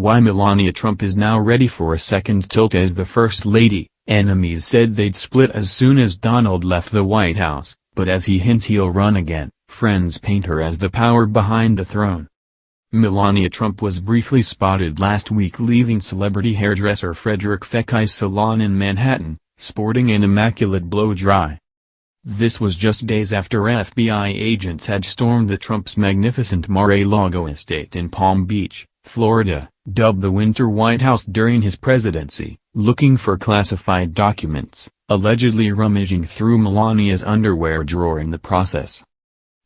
Why Melania Trump is now ready for a second tilt as the First Lady. Enemies said they'd split as soon as Donald left the White House, but as he hints he'll run again, friends paint her as the power behind the throne. Melania Trump was briefly spotted last week leaving celebrity hairdresser Frederick Feckai's salon in Manhattan, sporting an immaculate blow-dry. This was just days after FBI agents had stormed the Trump's magnificent Mar-a-Lago estate in Palm Beach, Florida, dubbed the Winter White House during his presidency, looking for classified documents, allegedly rummaging through Melania's underwear drawer in the process.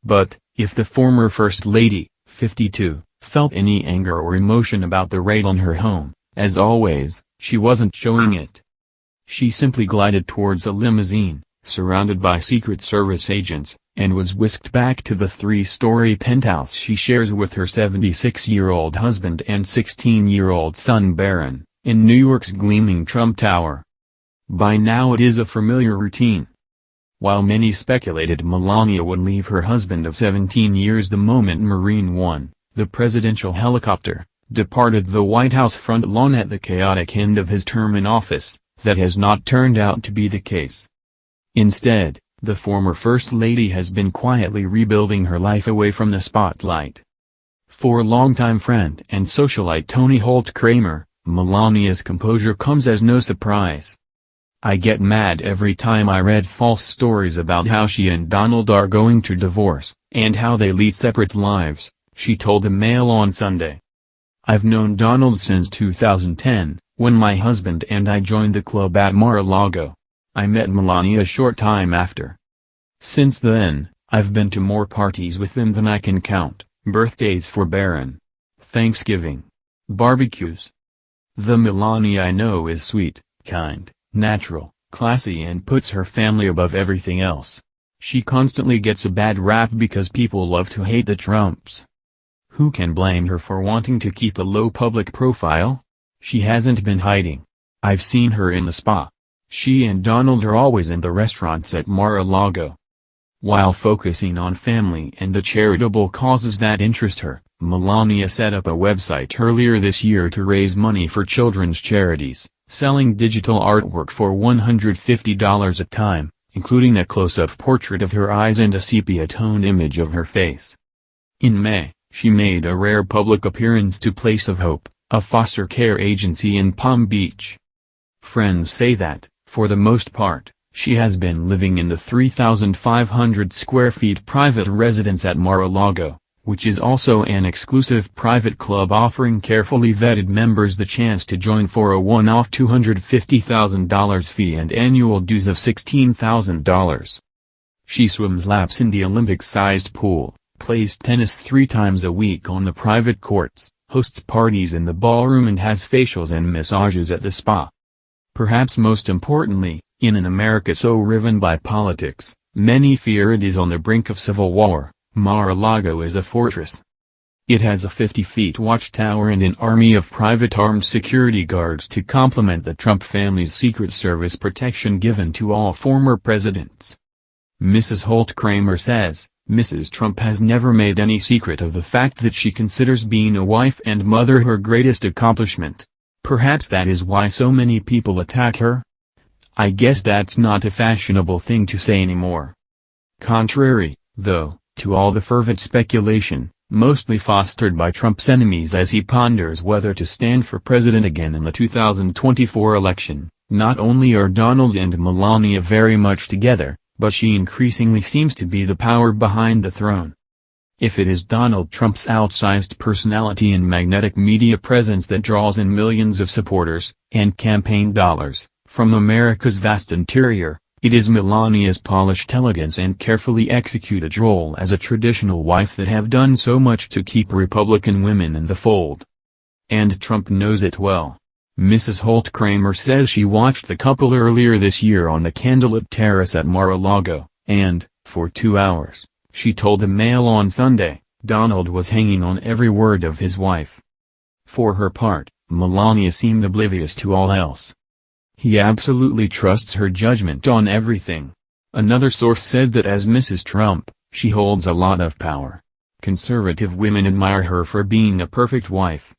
But, if the former First Lady, 52, felt any anger or emotion about the raid on her home, as always, she wasn't showing it. She simply glided towards a limousine, surrounded by Secret Service agents, and was whisked back to the three-story penthouse she shares with her 76-year-old husband and 16-year-old son Barron, in New York's gleaming Trump Tower. By now it is a familiar routine. While many speculated Melania would leave her husband of 17 years the moment Marine One, the presidential helicopter, departed the White House front lawn at the chaotic end of his term in office, that has not turned out to be the case. Instead, the former First Lady has been quietly rebuilding her life away from the spotlight. For longtime friend and socialite Tony Holt Kramer, Melania's composure comes as no surprise. "I get mad every time I read false stories about how she and Donald are going to divorce, and how they lead separate lives," she told the Mail on Sunday. "I've known Donald since 2010, when my husband and I joined the club at Mar-a-Lago. I met Melania a short time after. Since then, I've been to more parties with them than I can count, birthdays for Barron, Thanksgiving, barbecues. The Melania I know is sweet, kind, natural, classy and puts her family above everything else. She constantly gets a bad rap because people love to hate the Trumps. Who can blame her for wanting to keep a low public profile? She hasn't been hiding. I've seen her in the spa. She and Donald are always in the restaurants at Mar-a-Lago." While focusing on family and the charitable causes that interest her, Melania set up a website earlier this year to raise money for children's charities, selling digital artwork for $150 a time, including a close-up portrait of her eyes and a sepia-toned image of her face. In May, she made a rare public appearance to Place of Hope, a foster care agency in Palm Beach. Friends say that, for the most part, she has been living in the 3,500 square feet private residence at Mar-a-Lago, which is also an exclusive private club offering carefully vetted members the chance to join for a one-off $250,000 fee and annual dues of $16,000. She swims laps in the Olympic-sized pool, plays tennis 3 times a week on the private courts, hosts parties in the ballroom and has facials and massages at the spa. Perhaps most importantly, in an America so riven by politics, many fear it is on the brink of civil war, Mar-a-Lago is a fortress. It has a 50-foot watchtower and an army of private armed security guards to complement the Trump family's Secret Service protection given to all former presidents. Mrs. Holt Kramer says, Mrs. Trump has never made any secret of the fact that she considers being a wife and mother her greatest accomplishment. Perhaps that is why so many people attack her? I guess that's not a fashionable thing to say anymore. Contrary, though, to all the fervent speculation, mostly fostered by Trump's enemies as he ponders whether to stand for president again in the 2024 election, not only are Donald and Melania very much together, but she increasingly seems to be the power behind the throne. If it is Donald Trump's outsized personality and magnetic media presence that draws in millions of supporters, and campaign dollars, from America's vast interior, it is Melania's polished elegance and carefully executed role as a traditional wife that have done so much to keep Republican women in the fold. And Trump knows it well. Mrs. Holt Kramer says she watched the couple earlier this year on the candlelit terrace at Mar-a-Lago, and, for 2 hours, she told the Mail on Sunday, Donald was hanging on every word of his wife. For her part, Melania seemed oblivious to all else. He absolutely trusts her judgment on everything. Another source said that as Mrs. Trump, she holds a lot of power. Conservative women admire her for being a perfect wife.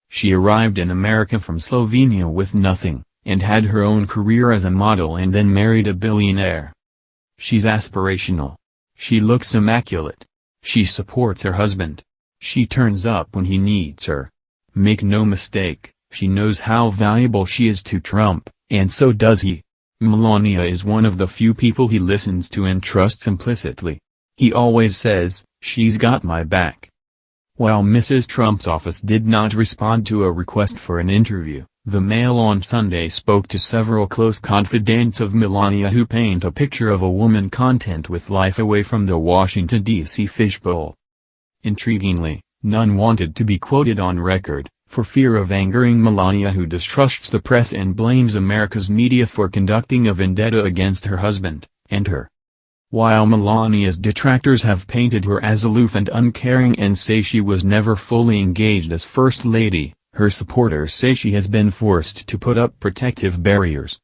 She arrived in America from Slovenia with nothing, and had her own career as a model and then married a billionaire. She's aspirational. She looks immaculate. She supports her husband. She turns up when he needs her. Make no mistake, she knows how valuable she is to Trump, and so does he. Melania is one of the few people he listens to and trusts implicitly. He always says, "She's got my back." While Mrs. Trump's office did not respond to a request for an interview, the Mail on Sunday spoke to several close confidants of Melania who paint a picture of a woman content with life away from the Washington, D.C. fishbowl. Intriguingly, none wanted to be quoted on record, for fear of angering Melania, who distrusts the press and blames America's media for conducting a vendetta against her husband, and her. While Melania's detractors have painted her as aloof and uncaring and say she was never fully engaged as First Lady, her supporters say she has been forced to put up protective barriers.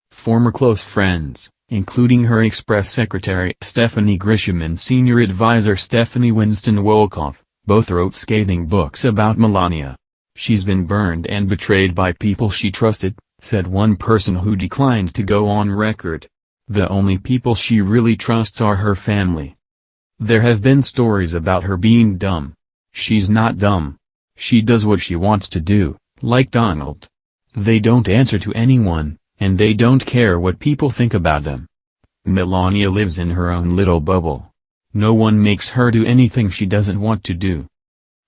Former close friends, including her Express Secretary Stephanie Grisham and senior advisor Stephanie Winston-Wolkoff, both wrote scathing books about Melania. "She's been burned and betrayed by people she trusted," said one person who declined to go on record. "The only people she really trusts are her family." There have been stories about her being dumb. She's not dumb. She does what she wants to do, like Donald. They don't answer to anyone, and they don't care what people think about them. Melania lives in her own little bubble. No one makes her do anything she doesn't want to do.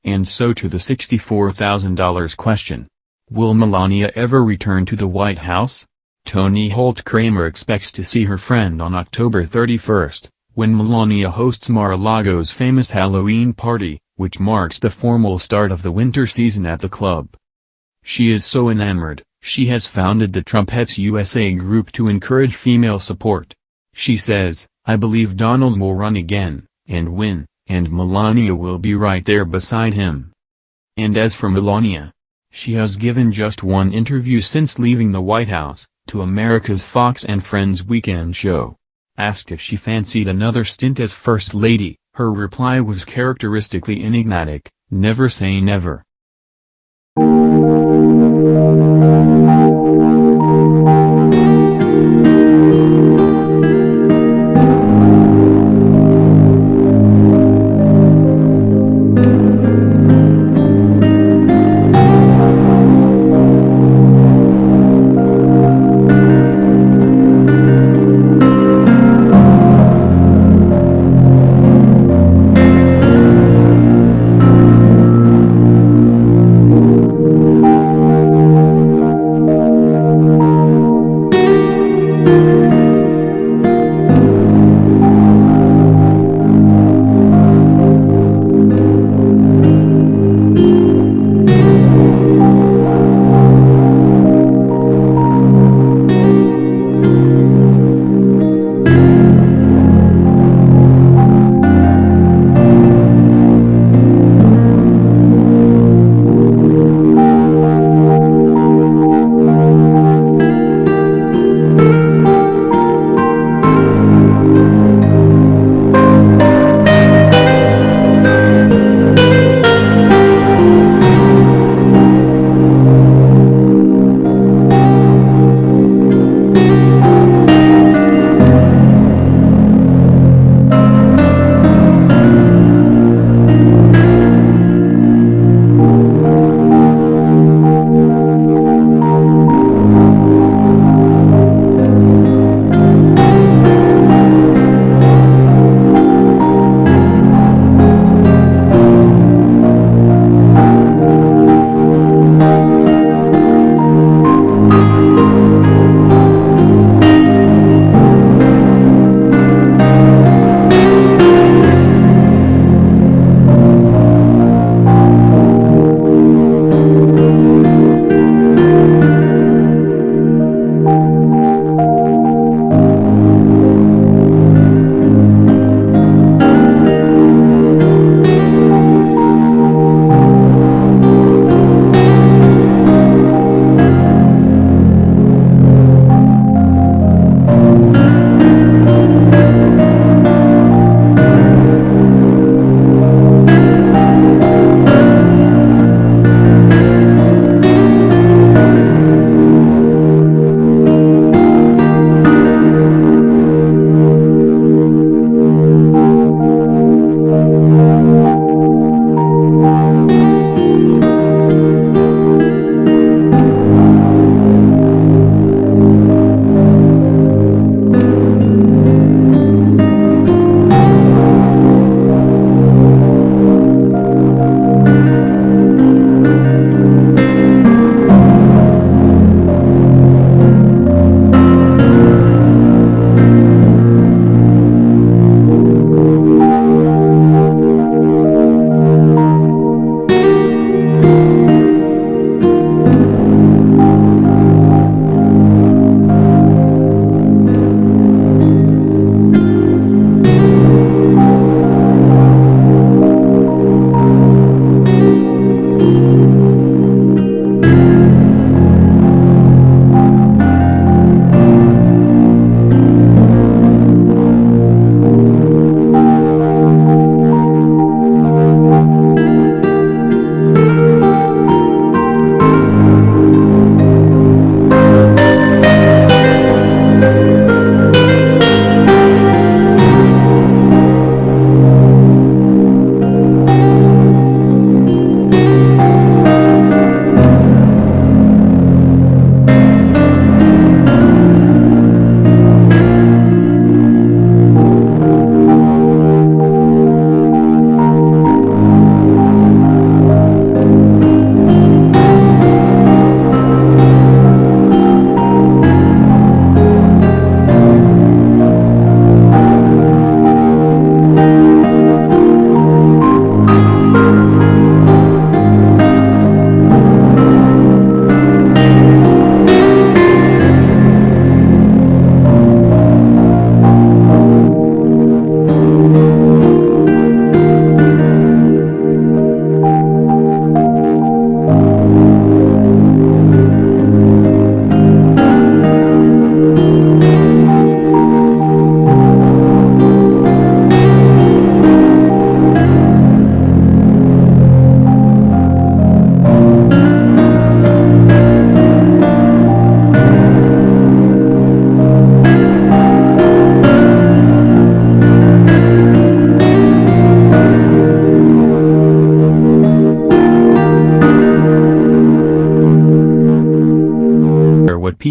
And so to the $64,000 question. Will Melania ever return to the White House? Tony Holt Kramer expects to see her friend on October 31st, when Melania hosts Mar-a-Lago's famous Halloween party, which marks the formal start of the winter season at the club. She is so enamored, she has founded the Trumpettes USA group to encourage female support. She says, "I believe Donald will run again, and win, and Melania will be right there beside him." And as for Melania, she has given just one interview since leaving the White House, to America's Fox and Friends weekend show. Asked if she fancied another stint as First Lady, her reply was characteristically enigmatic, "Never say never."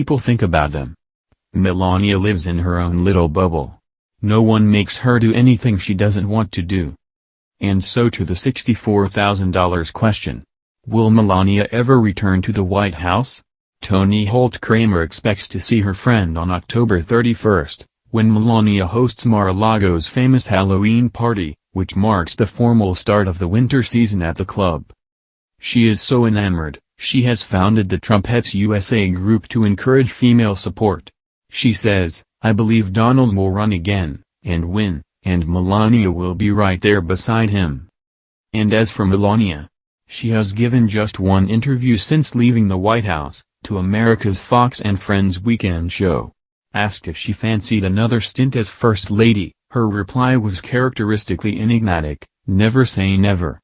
people think about them. Melania lives in her own little bubble. No one makes her do anything she doesn't want to do. And so to the $64,000 question. Will Melania ever return to the White House? Tony Holt Kramer expects to see her friend on October 31st, when Melania hosts Mar-a-Lago's famous Halloween party, which marks the formal start of the winter season at the club. She is so enamored, she has founded the Trumpettes USA group to encourage female support. She says, "I believe Donald will run again, and win, and Melania will be right there beside him." And as for Melania, she has given just one interview since leaving the White House, to America's Fox and Friends weekend show. Asked if she fancied another stint as First Lady, her reply was characteristically enigmatic, "Never say never."